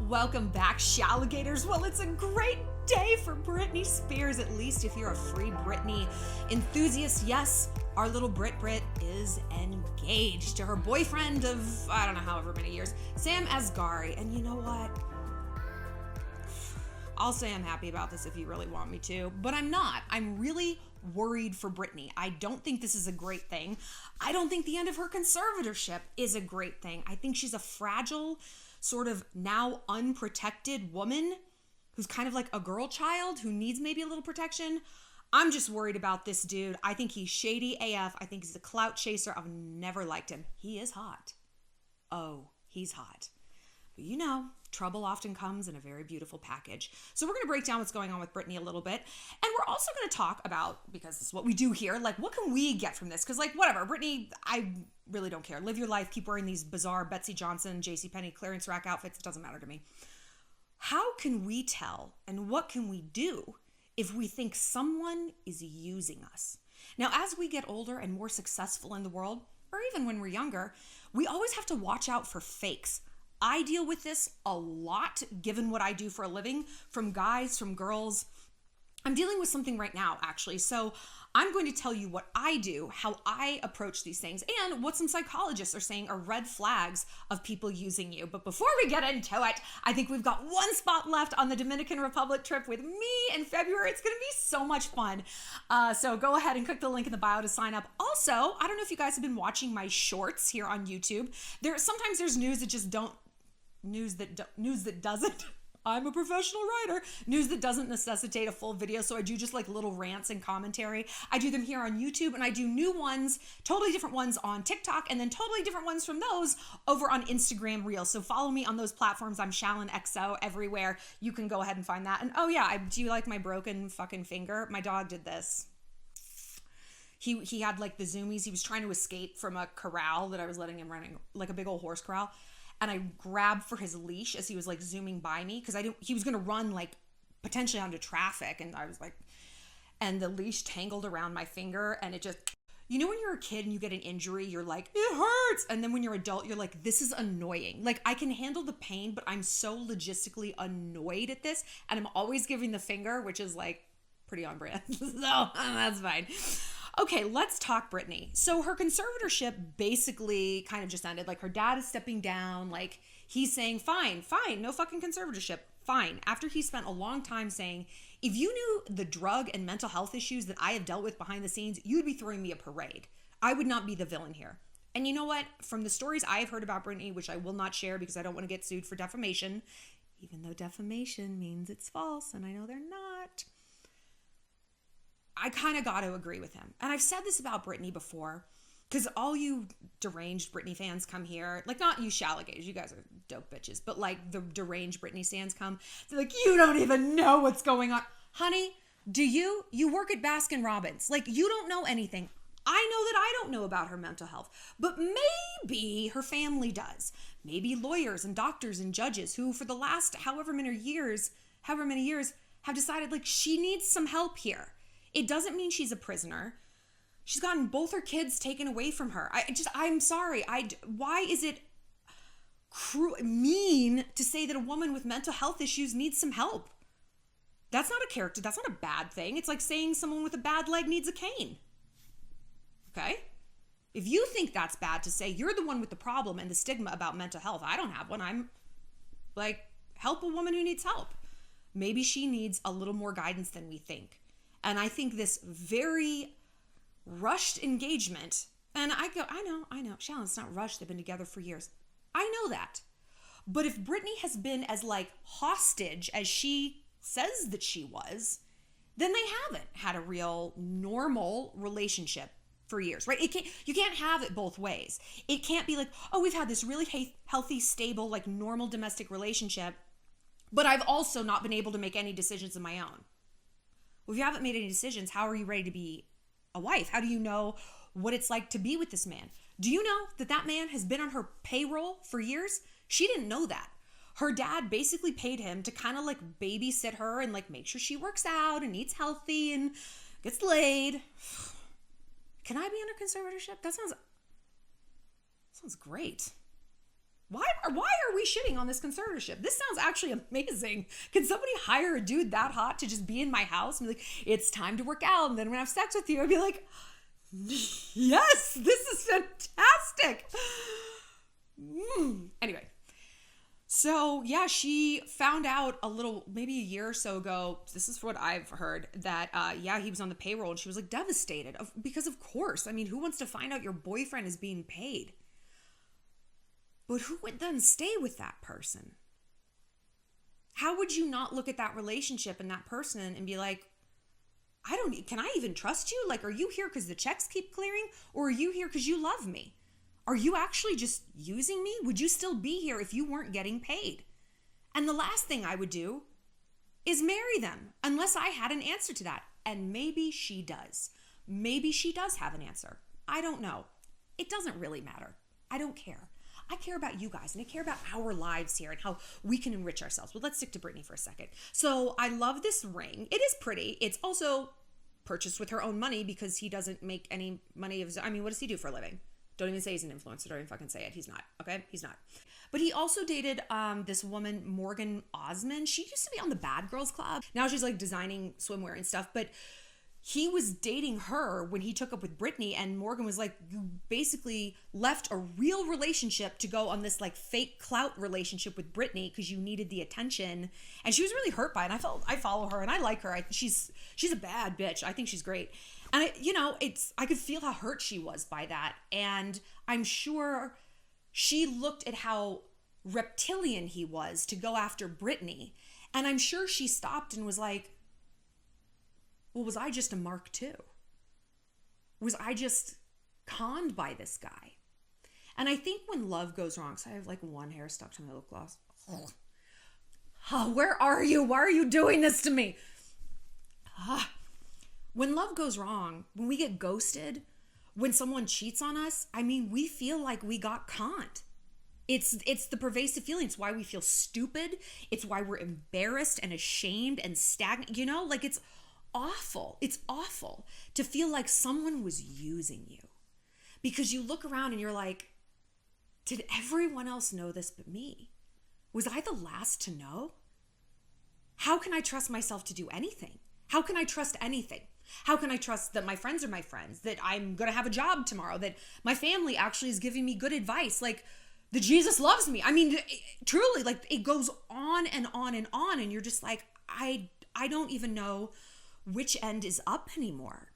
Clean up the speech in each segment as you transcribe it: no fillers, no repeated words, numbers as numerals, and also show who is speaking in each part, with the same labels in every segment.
Speaker 1: Welcome back, Shalligators. Well, it's a great day for Britney Spears, at least if you're a free Britney enthusiast. Yes, our little Brit is engaged to her boyfriend of, I don't know, however many years, Sam Asghari. And you know what? I'll say I'm happy about this if you really want me to, but I'm not. I'm really worried for Britney. I don't think this is a great thing. I don't think the end of her conservatorship is a great thing. I think she's a fragile, sort of now unprotected woman who's kind of like a girl child who needs maybe a little protection. I'm just worried about this dude. I think he's shady AF. I think he's a clout chaser. I've never liked him. He is hot. Oh, he's hot. But you know, trouble often comes in a very beautiful package. So we're going to break down what's going on with Britney a little bit. And we're also going to talk about, because this is what we do here, like, what can we get from this? Because, like, whatever, Britney, I really don't care. Live your life. Keep wearing these bizarre Betsy Johnson, JCPenney clearance rack outfits. It doesn't matter to me. How can we tell and what can we do if we think someone is using us? Now, as we get older and more successful in the world, or even when we're younger, we always have to watch out for fakes. I deal with this a lot, given what I do for a living, from guys, from girls. I'm dealing with something right now, actually. So I'm going to tell you what I do, how I approach these things, and what some psychologists are saying are red flags of people using you. But before we get into it, I think we've got one spot left on the Dominican Republic trip with me in February. It's going to be so much fun. So go ahead and click the link in the bio to sign up. Also, I don't know if you guys have been watching my shorts here on YouTube. Sometimes there's news that doesn't. I'm a professional writer. News that doesn't necessitate a full video, so I do just like little rants and commentary. I do them here on YouTube, and I do new ones, totally different ones on TikTok, and then totally different ones from those over on Instagram Reels. So follow me on those platforms. I'm Shallon XO everywhere. You can go ahead and find that. And oh yeah, do you like my broken fucking finger? My dog did this. He had like the zoomies. He was trying to escape from a corral that I was letting him running, like a big old horse corral. And I grabbed for his leash as he was like zooming by me because he was going to run like potentially onto traffic. And I was like, and the leash tangled around my finger and it just, you know, when you're a kid and you get an injury, you're like, it hurts. And then when you're adult, you're like, this is annoying. Like I can handle the pain, but I'm so logistically annoyed at this. And I'm always giving the finger, which is like pretty on brand. So that's fine. Okay, let's talk Britney. So her conservatorship basically kind of just ended. Like her dad is stepping down. Like he's saying, fine, no fucking conservatorship, fine. After he spent a long time saying, if you knew the drug and mental health issues that I have dealt with behind the scenes, you'd be throwing me a parade. I would not be the villain here. And you know what? From the stories I've heard about Britney, which I will not share because I don't want to get sued for defamation, even though defamation means it's false, and I know they're not, I kind of got to agree with him. And I've said this about Britney before, because all you deranged Britney fans come here, like not you Shalligators, you guys are dope bitches, but like the deranged Britney fans come, they're like, you don't even know what's going on. Honey, do you? You work at Baskin Robbins. Like you don't know anything. I know that I don't know about her mental health, but maybe her family does. Maybe lawyers and doctors and judges who for the last however many years have decided like she needs some help here. It doesn't mean she's a prisoner. She's gotten both her kids taken away from her. I'm sorry. Why is it mean to say that a woman with mental health issues needs some help? That's not a character. That's not a bad thing. It's like saying someone with a bad leg needs a cane. Okay? If you think that's bad to say, you're the one with the problem and the stigma about mental health. I don't have one. I'm like, help a woman who needs help. Maybe she needs a little more guidance than we think. And I think this very rushed engagement, and I know, Shallon, it's not rushed. They've been together for years. I know that. But if Britney has been as like hostage as she says that she was, then they haven't had a real normal relationship for years, right? You can't have it both ways. It can't be like, oh, we've had this really healthy, stable, like normal domestic relationship, but I've also not been able to make any decisions of my own. Well, if you haven't made any decisions, how are you ready to be a wife? How do you know what it's like to be with this man? Do you know that man has been on her payroll for years? She didn't know that. Her dad basically paid him to kind of like babysit her and like make sure she works out and eats healthy and gets laid. Can I be under conservatorship? That sounds great. Why are we shitting on this conservatorship? This sounds actually amazing. Can somebody hire a dude that hot to just be in my house and be like, it's time to work out and then I'm gonna have sex with you? I'd be like, yes, this is fantastic. Anyway, so yeah, she found out maybe a year or so ago, this is what I've heard, that he was on the payroll, and she was like devastated because of course, I mean, who wants to find out your boyfriend is being paid? But who would then stay with that person? How would you not look at that relationship and that person and be like, can I even trust you? Like, are you here because the checks keep clearing, or are you here because you love me? Are you actually just using me? Would you still be here if you weren't getting paid? And the last thing I would do is marry them, unless I had an answer to that. And maybe she does. Maybe she does have an answer. I don't know. It doesn't really matter. I don't care. I care about you guys, and I care about our lives here and how we can enrich ourselves. But let's stick to Britney for a second. So I love this ring. It is pretty. It's also purchased with her own money because he doesn't make any money. What does he do for a living? Don't even say he's an influencer. Don't even fucking say it. He's not. Okay? He's not. But he also dated this woman, Morgan Osmond. She used to be on the Bad Girls Club. Now she's like designing swimwear and stuff. But he was dating her when he took up with Britney, and Morgan was like, you basically left a real relationship to go on this like fake clout relationship with Britney because you needed the attention. And she was really hurt by it. And I follow her and I like her. She's a bad bitch. I think she's great. And I could feel how hurt she was by that. And I'm sure she looked at how reptilian he was to go after Britney. And I'm sure she stopped and was like, well, was I just a mark too? Was I just conned by this guy? And I think when love goes wrong, so I have like one hair stuck to my lip gloss. Oh, where are you? Why are you doing this to me? When love goes wrong, when we get ghosted, when someone cheats on us, we feel like we got conned. It's the pervasive feeling. It's why we feel stupid. It's why we're embarrassed and ashamed and stagnant. It's awful. It's awful to feel like someone was using you, because you look around and you're like, did everyone else know this but me? Was I the last to know? How can I trust myself to do anything? How can I trust anything? How can I trust that my friends are my friends, that I'm going to have a job tomorrow, that my family actually is giving me good advice, like that Jesus loves me? Truly, like it goes on and on and on. And you're just like, I don't even know which end is up anymore.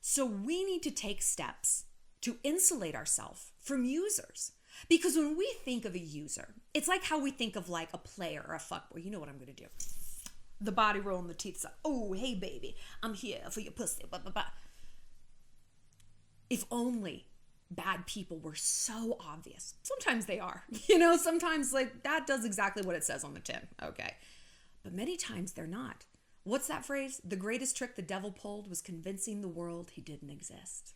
Speaker 1: So we need to take steps to insulate ourselves from users. Because when we think of a user, it's like how we think of like a player or a fuckboy. You know what I'm going to do. The body roll and the teeth say, oh, hey, baby, I'm here for your pussy. Blah, blah, blah. If only bad people were so obvious. Sometimes they are. Sometimes like that does exactly what it says on the tin. Okay. But many times they're not. What's that phrase? The greatest trick the devil pulled was convincing the world he didn't exist.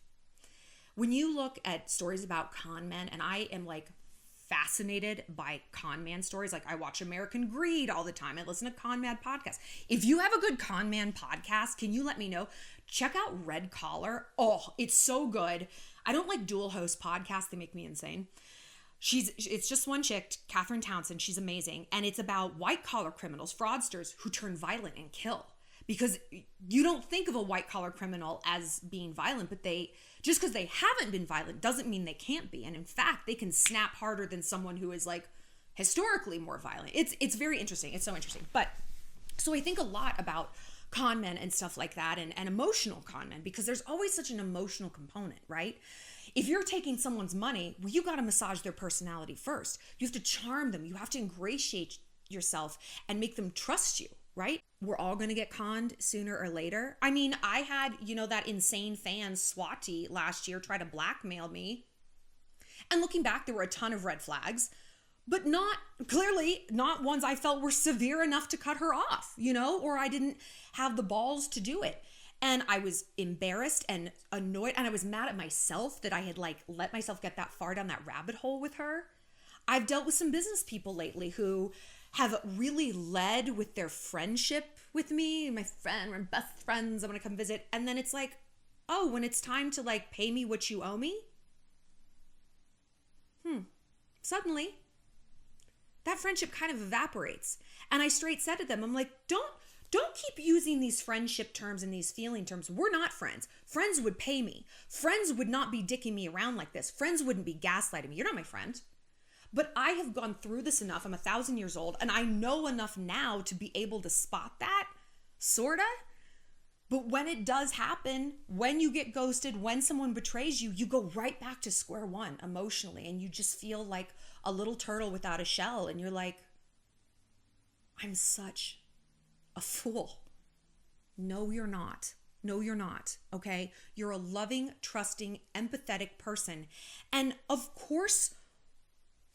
Speaker 1: When you look at stories about con men, and I am like fascinated by con man stories. Like I watch American Greed all the time. I listen to con man podcasts. If you have a good con man podcast, can you let me know? Check out Red Collar. Oh, it's so good. I don't like dual host podcasts. They make me insane. It's just one chick, Catherine Townsend. She's amazing. And it's about white collar criminals, fraudsters who turn violent and kill. Because you don't think of a white collar criminal as being violent, but just because they haven't been violent doesn't mean they can't be. And in fact, they can snap harder than someone who is like historically more violent. It's very interesting. It's so interesting. But so I think a lot about con men and stuff like that, and emotional con men, because there's always such an emotional component, right? If you're taking someone's money, well, you got to massage their personality first. You have to charm them. You have to ingratiate yourself and make them trust you, right? We're all going to get conned sooner or later. I had, that insane fan Swati last year try to blackmail me. And looking back, there were a ton of red flags, but clearly not ones I felt were severe enough to cut her off, or I didn't have the balls to do it. And I was embarrassed and annoyed, and I was mad at myself that I had let myself get that far down that rabbit hole with her. I've dealt with some business people lately who have really led with their friendship with me. My friend, we're best friends, I'm gonna come visit. And then it's like, oh, when it's time to pay me what you owe me, suddenly that friendship kind of evaporates. And I straight said to them, I'm like, don't keep using these friendship terms and these feeling terms. We're not friends. Friends would pay me. Friends would not be dicking me around like this. Friends wouldn't be gaslighting me. You're not my friend. But I have gone through this enough. I'm 1,000 years old, and I know enough now to be able to spot that, sorta. But when it does happen, when you get ghosted, when someone betrays you, you go right back to square one emotionally, and you just feel like a little turtle without a shell, and you're like, I'm such a fool. No, you're not. No, you're not. Okay? You're a loving, trusting, empathetic person. And of course,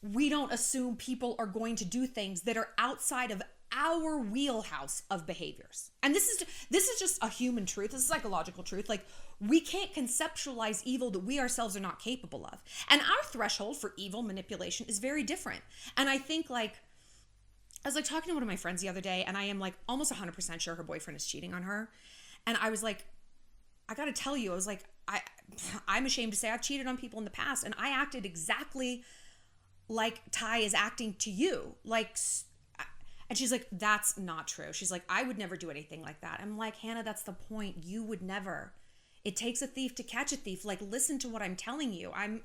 Speaker 1: we don't assume people are going to do things that are outside of our wheelhouse of behaviors. And this is just a human truth. This is psychological truth. Like, we can't conceptualize evil that we ourselves are not capable of. And our threshold for evil manipulation is very different. And I think, like, I was like talking to one of my friends the other day, and I am like almost 100% sure her boyfriend is cheating on her. And I was like, I got to tell you, I was like, I'm ashamed to say I've cheated on people in the past, and I acted exactly like Ty is acting to you. Like, and she's like, that's not true. She's like, I would never do anything like that. I'm like, Hannah, that's the point. You would never. It takes a thief to catch a thief. Like, listen to what I'm telling you. I'm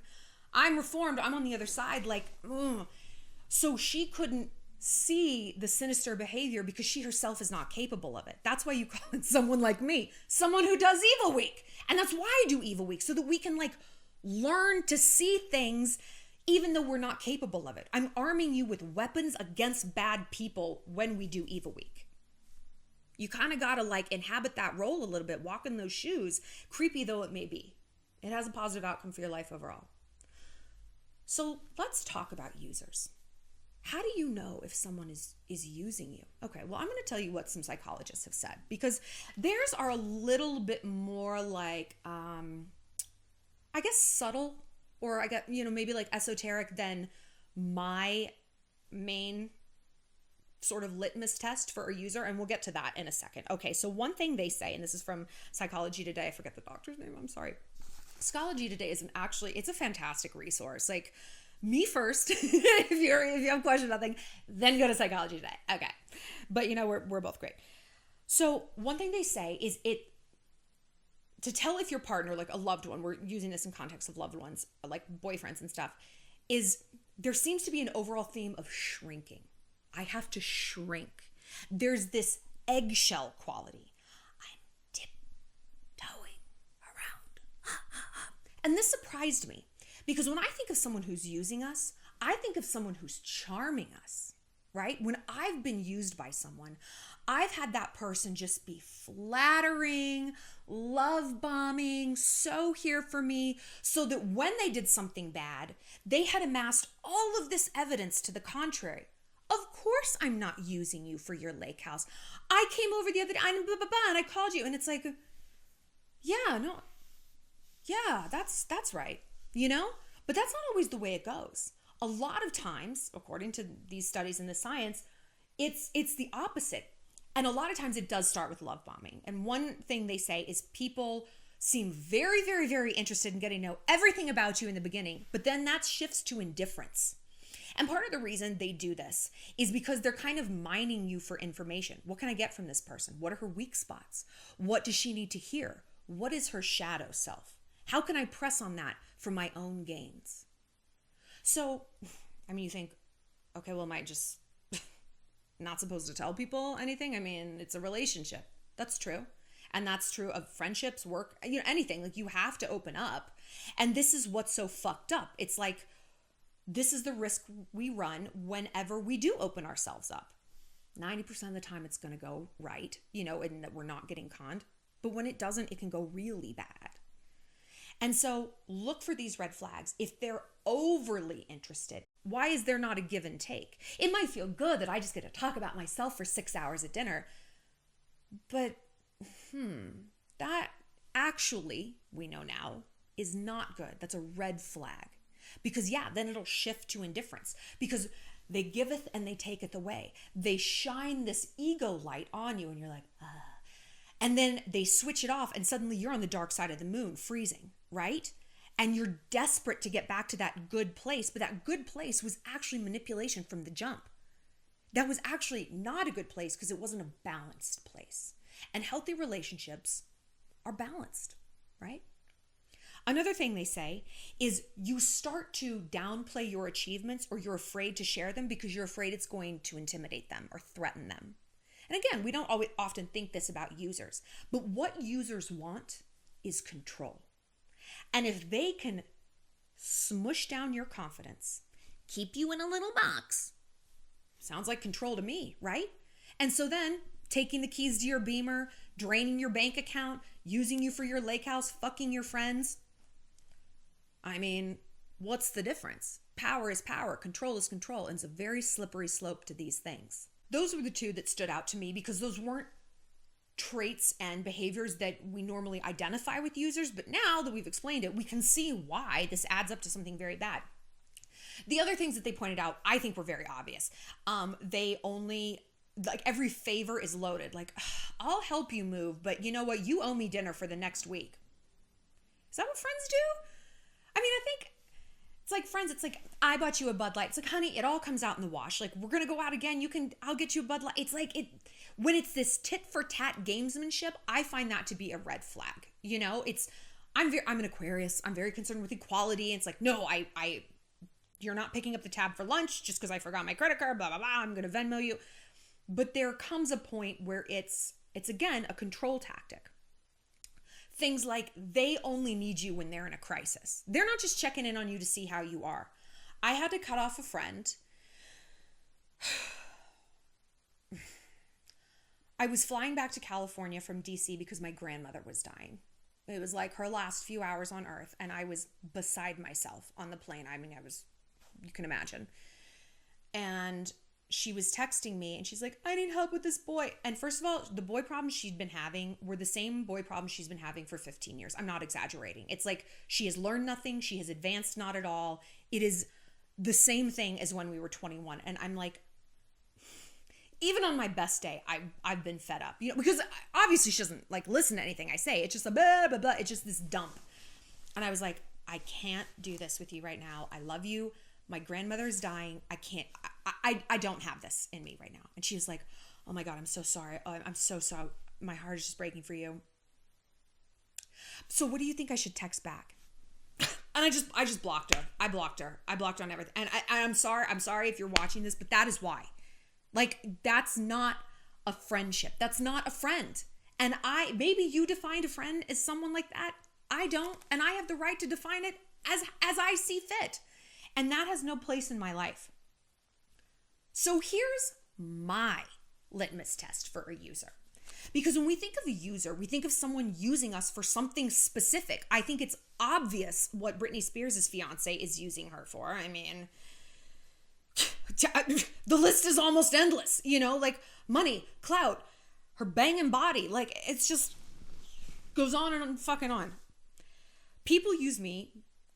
Speaker 1: reformed. I'm on the other side. Like, ugh. So she couldn't see the sinister behavior because she herself is not capable of it. That's why you call it someone like me, someone who does Evil Week. And that's why I do Evil Week, so that we can like learn to see things even though we're not capable of it. I'm arming you with weapons against bad people when we do Evil Week. You kind of got to like inhabit that role a little bit, walk in those shoes, creepy though it may be. It has a positive outcome for your life overall. So let's talk about users. How do you know if someone is using you? Okay, well, I'm going to tell you what some psychologists have said, because theirs are a little bit more like, I guess subtle, or I get, maybe like esoteric than my main sort of litmus test for a user. And we'll get to that in a second. Okay, so one thing they say, and this is from Psychology Today. I forget the doctor's name. I'm sorry. Psychology Today is it's a fantastic resource. Like, me first, if you have questions about things, then go to Psychology Today. Okay. But we're both great. So one thing they say is to tell if your partner, like a loved one, we're using this in context of loved ones, like boyfriends and stuff, is there seems to be an overall theme of shrinking. I have to shrink. There's this eggshell quality. I'm tiptoeing around. And this surprised me. Because when I think of someone who's using us, I think of someone who's charming us, right? When I've been used by someone, I've had that person just be flattering, love bombing, so here for me, so that when they did something bad, they had amassed all of this evidence to the contrary. Of course I'm not using you for your lake house. I came over the other day and I called you, and it's like, yeah, that's right. But that's not always the way it goes. A lot of times, according to these studies in the science, it's the opposite. And a lot of times it does start with love bombing. And one thing they say is people seem very, very, very interested in getting to know everything about you in the beginning, but then that shifts to indifference. And part of the reason they do this is because they're kind of mining you for information. What can I get from this person? What are her weak spots? What does she need to hear? What is her shadow self? How can I press on that for my own gains? So, you think, okay, well, am I just not supposed to tell people anything? It's a relationship. That's true. And that's true of friendships, work, anything. Like, you have to open up. And this is what's so fucked up. It's like, this is the risk we run whenever we do open ourselves up. 90% of the time it's going to go right, and that we're not getting conned. But when it doesn't, it can go really bad. And so look for these red flags. If they're overly interested, why is there not a give and take? It might feel good that I just get to talk about myself for 6 hours at dinner. But that actually, we know now, is not good. That's a red flag. Because then it'll shift to indifference. Because they giveth and they taketh away. They shine this ego light on you and you're like, ah. And then they switch it off and suddenly you're on the dark side of the moon, freezing, right? and you're desperate to get back to that good place, but that good place was actually manipulation from the jump. That was actually not a good place because it wasn't a balanced place. And healthy relationships are balanced, right? Another thing they say is you start to downplay your achievements, or you're afraid to share them because you're afraid it's going to intimidate them or threaten them. And again, we don't always often think this about users, but what users want is control. And if they can smush down your confidence, keep you in a little box, sounds like control to me, right? And so then taking the keys to your Beamer, draining your bank account, using you for your lake house, fucking your friends. I mean, what's the difference? Power is power, control is control, and it's a very slippery slope to these things. Those were the two that stood out to me because those weren't traits and behaviors that we normally identify with users, but now that we've explained it, we can see why this adds up to something very bad. The other things that they pointed out, I think were very obvious. They only, like, every favor is loaded. Like, I'll help you move, but you know what? You owe me dinner for the next week. Is that what friends do? I mean, I think it's like friends. It's like, I bought you a Bud Light. It's like, honey, it all comes out in the wash. Like, we're going to go out again. I'll get you a Bud Light. It's like, when it's this tit for tat gamesmanship, I find that to be a red flag. You know, I'm an Aquarius. I'm very concerned with equality. It's like, no, you're not picking up the tab for lunch just because I forgot my credit card, blah, blah, blah. I'm going to Venmo you. But there comes a point where it's again, a control tactic. Things like they only need you when they're in a crisis. They're not just checking in on you to see how you are. I had to cut off a friend. I was flying back to California from DC because my grandmother was dying. It was like her last few hours on earth, and I was beside myself on the plane. I mean, you can imagine. And she was texting me and she's like, I need help with this boy. And first of all, the boy problems she'd been having were the same boy problems she's been having for 15 years. I'm not exaggerating. It's like she has learned nothing. She has advanced not at all. It is the same thing as when we were 21. And I'm like, even on my best day, I've been fed up, you know, because obviously she doesn't like listen to anything I say. It's just a blah, blah, blah. It's just this dump. And I was like, I can't do this with you right now. I love you. My grandmother's dying. I don't have this in me right now. And she was like, oh my God, I'm so sorry. Oh, I'm so sorry. My heart is just breaking for you. So what do you think I should text back? And I just blocked her. I blocked her on everything. And I'm sorry if you're watching this, but that is why. Like, that's not a friendship. That's not a friend. And maybe you defined a friend as someone like that. I don't. And I have the right to define it as I see fit. And that has no place in my life. So here's my litmus test for a user. Because when we think of a user, we think of someone using us for something specific. I think it's obvious what Britney Spears' fiance is using her for. I mean, the list is almost endless, you know, like money, clout, her banging body. Like, it's just goes on and fucking on. People use me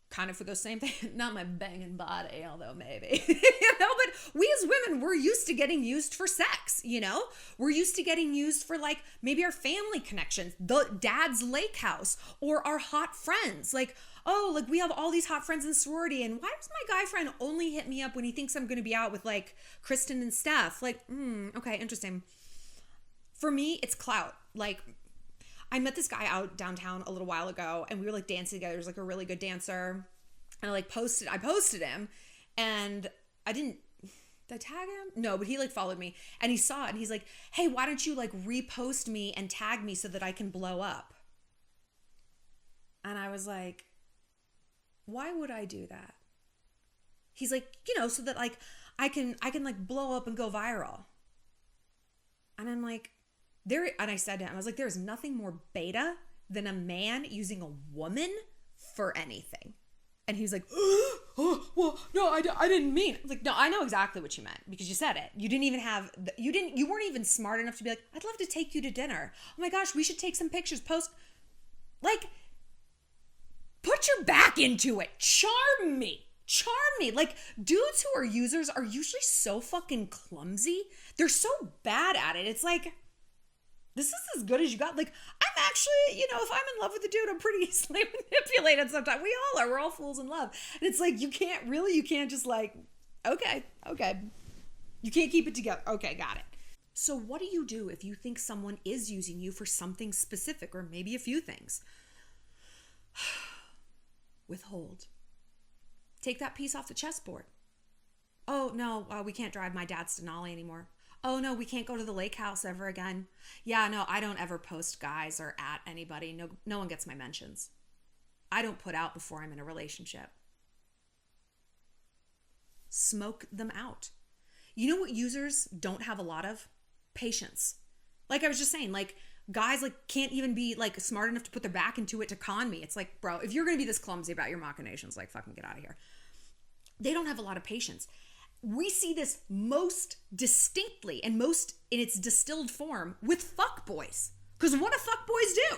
Speaker 1: kind of for those same things. Not my banging body, although maybe, you know, but we as women, we're used to getting used for sex, you know? We're used to getting used for like maybe our family connections, the dad's lake house, or our hot friends. Like, oh, like we have all these hot friends in sorority, and why does my guy friend only hit me up when he thinks I'm going to be out with like Kristen and Steph? Like, okay, interesting. For me, it's clout. Like, I met this guy out downtown a little while ago, and we were like dancing together. He was like a really good dancer. And I posted him, and did I tag him? No, but he like followed me, and he saw it, and he's like, hey, why don't you like repost me and tag me so that I can blow up? And I was like, why would I do that? He's like, you know, so that like I can like blow up and go viral. And I'm like, and I said to him, I was like, there's nothing more beta than a man using a woman for anything. And he was like, oh, well, no, I didn't mean it. I was like, no, I know exactly what you meant because you said it. You didn't even you weren't even smart enough to be like, I'd love to take you to dinner. Oh my gosh, we should take some pictures, post. Like, put your back into it. Charm me. Like, dudes who are users are usually so fucking clumsy. They're so bad at it. It's like, This is as good as you got. Like, I'm actually, if I'm in love with a dude, I'm pretty easily manipulated sometimes. We all are. We're all fools in love. And it's like, you can't just like, okay. You can't keep it together. Okay, got it. So what do you do if you think someone is using you for something specific, or maybe a few things? Withhold. Take that piece off the chessboard. Oh, no, we can't drive my dad's Denali anymore. Oh, no, we can't go to the lake house ever again. Yeah, no, I don't ever post guys or at anybody. No one gets my mentions. I don't put out before I'm in a relationship. Smoke them out. You know what users don't have a lot of? Patience. Like I was just saying, like, guys like can't even be like smart enough to put their back into it to con me. It's like, bro, if you're going to be this clumsy about your machinations, like, fucking get out of here. They don't have a lot of patience. We see this most distinctly and most in its distilled form with fuckboys. Because what do fuckboys do?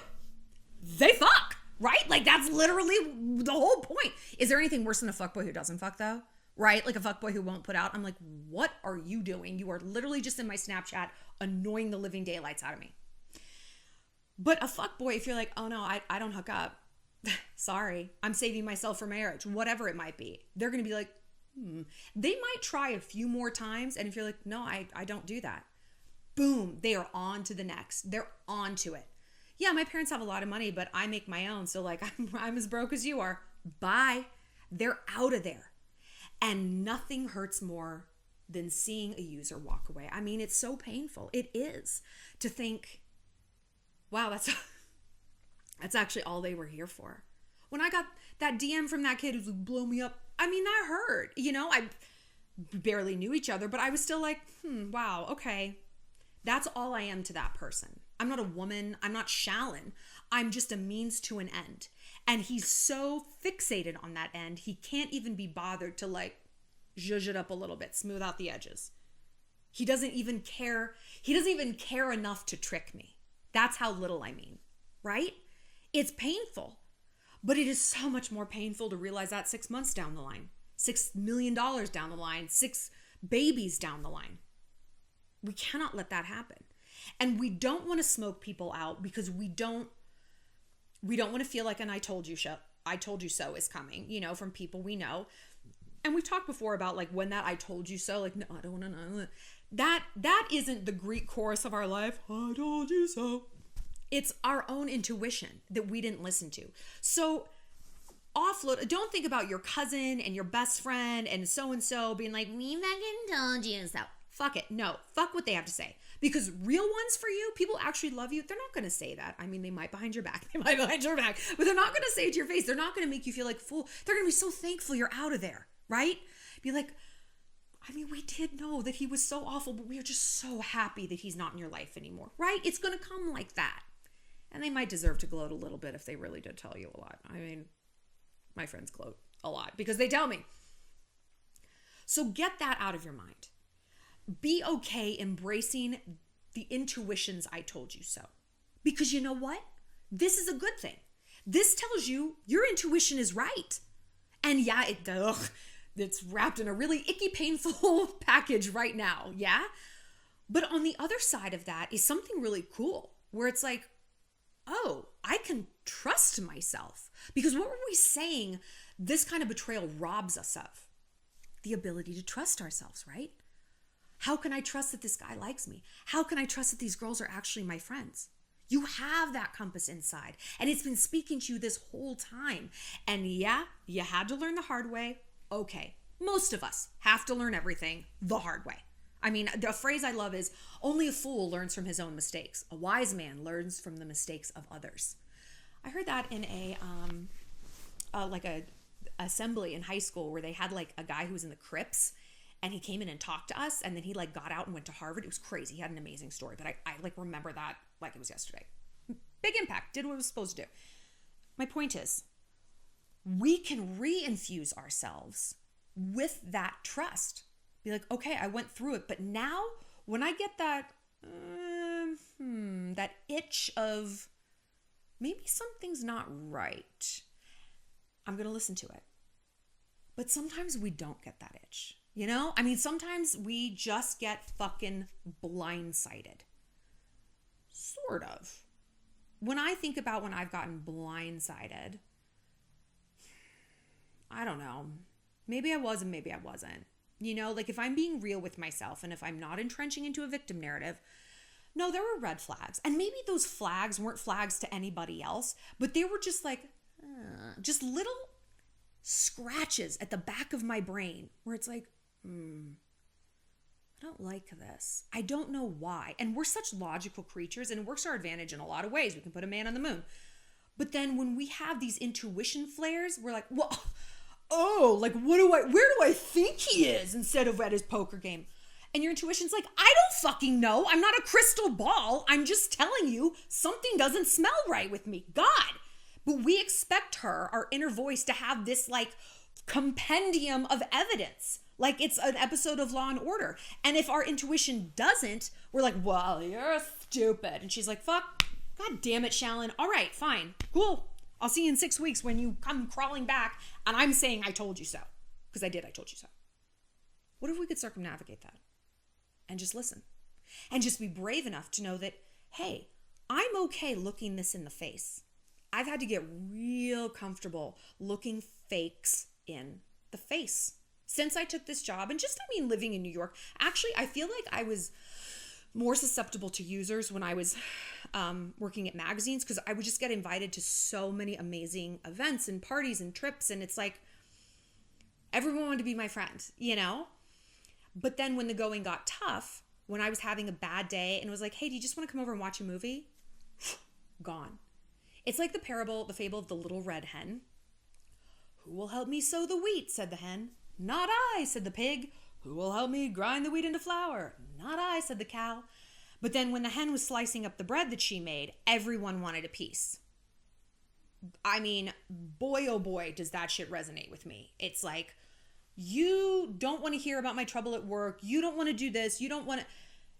Speaker 1: They fuck, right? Like, that's literally the whole point. Is there anything worse than a fuckboy who doesn't fuck, though? Right? Like a fuckboy who won't put out. I'm like, what are you doing? You are literally just in my Snapchat annoying the living daylights out of me. But a fuckboy, if you're like, oh no, I don't hook up. Sorry, I'm saving myself for marriage, whatever it might be. They're going to be like, They might try a few more times. And if you're like, no, I don't do that. Boom, they are on to the next. They're on to it. Yeah, my parents have a lot of money, but I make my own. So like, I'm as broke as you are. Bye. They're out of there. And nothing hurts more than seeing a user walk away. I mean, it's so painful. It is to think, wow, that's actually all they were here for. When I got that DM from that kid who's like, blow me up, I mean, that hurt. I barely knew each other, but I was still like, wow, okay. That's all I am to that person. I'm not a woman. I'm not Shallon. I'm just a means to an end. And he's so fixated on that end, he can't even be bothered to like zhuzh it up a little bit, smooth out the edges. He doesn't even care. He doesn't even care enough to trick me. That's how little I mean, right? It's painful, but it is so much more painful to realize that 6 months down the line, $6 million down the line, 6 babies down the line. We cannot let that happen. And we don't want to smoke people out because we don't want to feel like an I told you so is coming, from people we know. And we've talked before about like when that I told you so, like, no, I don't want to know. That isn't the Greek chorus of our life. I told you so. It's our own intuition that we didn't listen to. So offload. Don't think about your cousin and your best friend and so being like, we fucking told you so. Fuck it. No, fuck what they have to say. Because real ones for you, people actually love you. They're not going to say that. I mean, they might behind your back. But they're not going to say it to your face. They're not going to make you feel like a fool. They're going to be so thankful you're out of there, right? Be like, I mean, we did know that he was so awful, but we are just so happy that he's not in your life anymore, right? It's going to come like that. And they might deserve to gloat a little bit if they really did tell you a lot. I mean, my friends gloat a lot because they tell me. So get that out of your mind. Be okay embracing the intuitions I told you so. Because you know what? This is a good thing. This tells you your intuition is right. And yeah, it's wrapped in a really icky, painful package right now. Yeah? But on the other side of that is something really cool where it's like, oh, I can trust myself. Because what were we saying this kind of betrayal robs us of? The ability to trust ourselves, right? How can I trust that this guy likes me? How can I trust that these girls are actually my friends? You have that compass inside, and it's been speaking to you this whole time. And yeah, you had to learn the hard way. Okay, most of us have to learn everything the hard way. I mean, the phrase I love is, only a fool learns from his own mistakes. A wise man learns from the mistakes of others. I heard that in a assembly in high school where they had like a guy who was in the Crips. And he came in and talked to us, and then he like got out and went to Harvard. It was crazy. He had an amazing story, but I like remember that like it was yesterday. Big impact, did what it was supposed to do. My point is, we can re-infuse ourselves with that trust. Be like, okay, I went through it, but now when I get that, that itch of maybe something's not right, I'm going to listen to it. But sometimes we don't get that itch. I mean, sometimes we just get fucking blindsided. sort of. When I think about when I've gotten blindsided, I don't know. Maybe I was and maybe I wasn't. You know, like if I'm being real with myself and if I'm not entrenching into a victim narrative, no, there were red flags. And maybe those flags weren't flags to anybody else, but they were just like, just little scratches at the back of my brain where it's like, I don't like this. I don't know why. And we're such logical creatures and it works to our advantage in a lot of ways. We can put a man on the moon. But then when we have these intuition flares, we're like, well, oh, like where do I think he is instead of at his poker game? And your intuition's like, I don't fucking know. I'm not a crystal ball. I'm just telling you something doesn't smell right with me. God. But we expect her, our inner voice, to have this like compendium of evidence. Like it's an episode of Law and Order. And if our intuition doesn't, we're like, well, you're stupid. And she's like, fuck, God damn it, Shallon. All right, fine, cool. I'll see you in 6 weeks when you come crawling back and I'm saying I told you so. Because I told you so. What if we could circumnavigate that? And just listen. And just be brave enough to know that, hey, I'm okay looking this in the face. I've had to get real comfortable looking fakes in the face since I took this job. And just, living in New York, actually, I feel like I was more susceptible to users when I was working at magazines because I would just get invited to so many amazing events and parties and trips. And it's like, everyone wanted to be my friend, you know? But then when the going got tough, when I was having a bad day and it was like, hey, do you just want to come over and watch a movie? Gone. It's like the fable of the little red hen. Who will help me sow the wheat, said the hen. Not I, said the pig. Who will help me grind the wheat into flour? Not I, said the cow. But then when the hen was slicing up the bread that she made, everyone wanted a piece. Boy, oh boy, does that shit resonate with me. It's like, you don't want to hear about my trouble at work. You don't want to do this. You want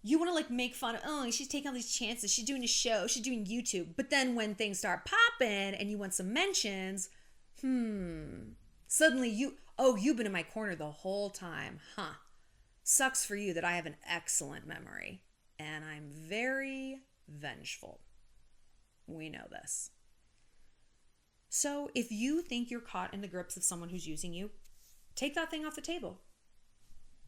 Speaker 1: to like make fun of, oh, she's taking all these chances. She's doing a show. She's doing YouTube. But then when things start popping and you want some mentions, suddenly you've been in my corner the whole time. Huh. Sucks for you that I have an excellent memory and I'm very vengeful. We know this. So if you think you're caught in the grips of someone who's using you, take that thing off the table.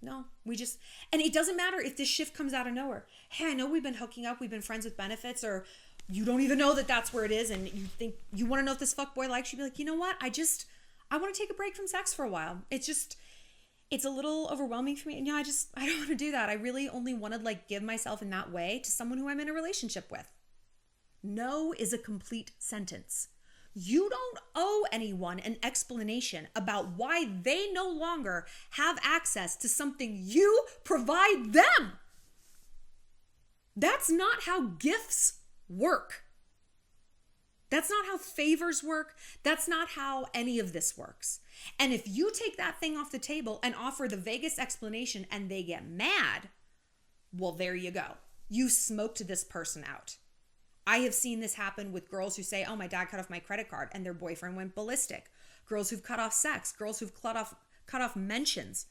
Speaker 1: No, and it doesn't matter if this shift comes out of nowhere. Hey, I know we've been hooking up, we've been friends with benefits, or you don't even know that that's where it is, and you think, you want to know if this fuckboy likes you, be like, you know what? I want to take a break from sex for a while. It's a little overwhelming for me. And I don't want to do that. I really only want to like give myself in that way to someone who I'm in a relationship with. No is a complete sentence. You don't owe anyone an explanation about why they no longer have access to something you provide them. That's not how gifts work. That's not how favors work. That's not how any of this works. And if you take that thing off the table and offer the vaguest explanation and they get mad, well, there you go. You smoked this person out. I have seen this happen with girls who say, oh, my dad cut off my credit card and their boyfriend went ballistic. Girls who've cut off sex, girls who've cut off mentions.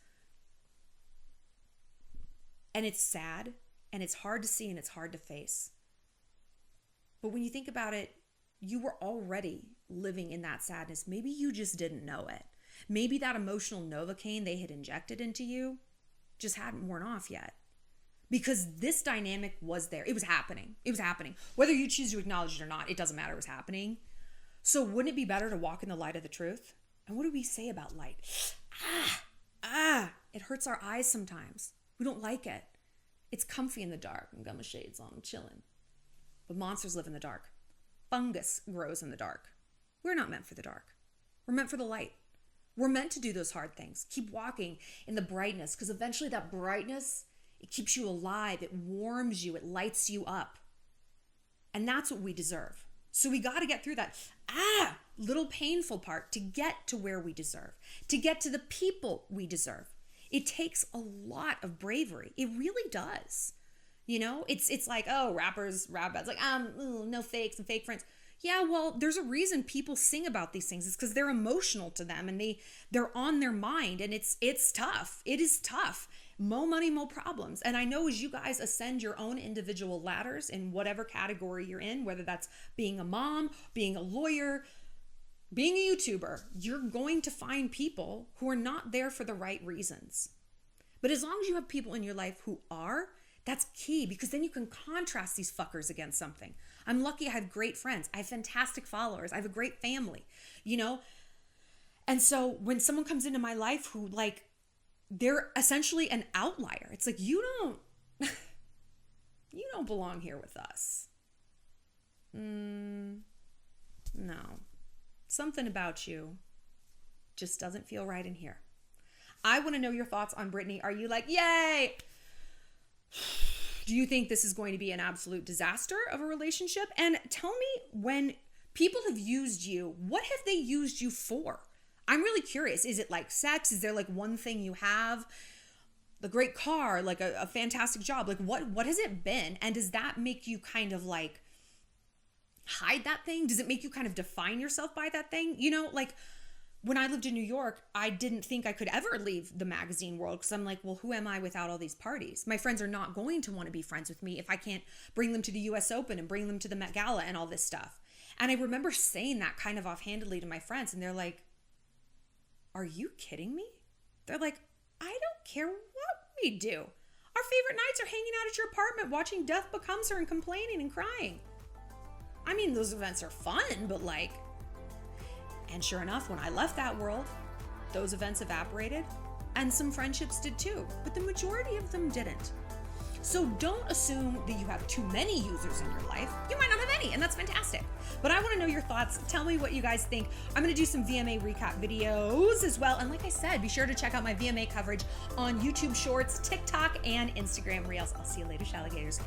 Speaker 1: And it's sad and it's hard to see and it's hard to face. But when you think about it, you were already living in that sadness. Maybe you just didn't know it. Maybe that emotional Novocaine they had injected into you just hadn't worn off yet. Because this dynamic was there. It was happening. Whether you choose to acknowledge it or not, it doesn't matter. It was happening. So wouldn't it be better to walk in the light of the truth? And what do we say about light? It hurts our eyes sometimes. We don't like it. It's comfy in the dark. I've got my shades on. I'm chilling. But monsters live in the dark. Fungus grows in the dark. We're not meant for the dark. We're meant for the light. We're meant to do those hard things. Keep walking in the brightness, because eventually that brightness, it keeps you alive. It warms you. It lights you up. And that's what we deserve. So we got to get through that little painful part to get to where we deserve, to get to the people we deserve. It takes a lot of bravery. It really does. You know, it's like, oh, rappers, rap ads, like, no fakes and fake friends. Yeah, well, there's a reason people sing about these things. It's because they're emotional to them and they're on their mind, and it's tough. It is tough. Mo money, mo problems. And I know as you guys ascend your own individual ladders in whatever category you're in, whether that's being a mom, being a lawyer, being a YouTuber, you're going to find people who are not there for the right reasons. But as long as you have people in your life who are, that's key, because then you can contrast these fuckers against something. I'm lucky I have great friends. I have fantastic followers. I have a great family, you know? And so when someone comes into my life who like, they're essentially an outlier. It's like, you don't belong here with us. No. Something about you just doesn't feel right in here. I want to know your thoughts on Britney. Are you like, yay? Do you think this is going to be an absolute disaster of a relationship? And tell me, when people have used you, what have they used you for? I'm really curious. Is it like sex? Is there like one thing you have? The great car, like a fantastic job? Like what has it been? And does that make you kind of like hide that thing? Does it make you kind of define yourself by that thing? You know, like when I lived in New York, I didn't think I could ever leave the magazine world, because I'm like, well, who am I without all these parties? My friends are not going to want to be friends with me if I can't bring them to the US Open and bring them to the Met Gala and all this stuff. And I remember saying that kind of offhandedly to my friends, and they're like, are you kidding me? They're like, I don't care what we do. Our favorite nights are hanging out at your apartment, watching Death Becomes Her and complaining and crying. I mean, those events are fun, but like, and sure enough, when I left that world, those events evaporated, and some friendships did too, but the majority of them didn't. So don't assume that you have too many users in your life. You might not have any, and that's fantastic. But I want to know your thoughts. Tell me what you guys think. I'm going to do some VMA recap videos as well. And like I said, be sure to check out my VMA coverage on YouTube Shorts, TikTok, and Instagram Reels. I'll see you later, Shalligators.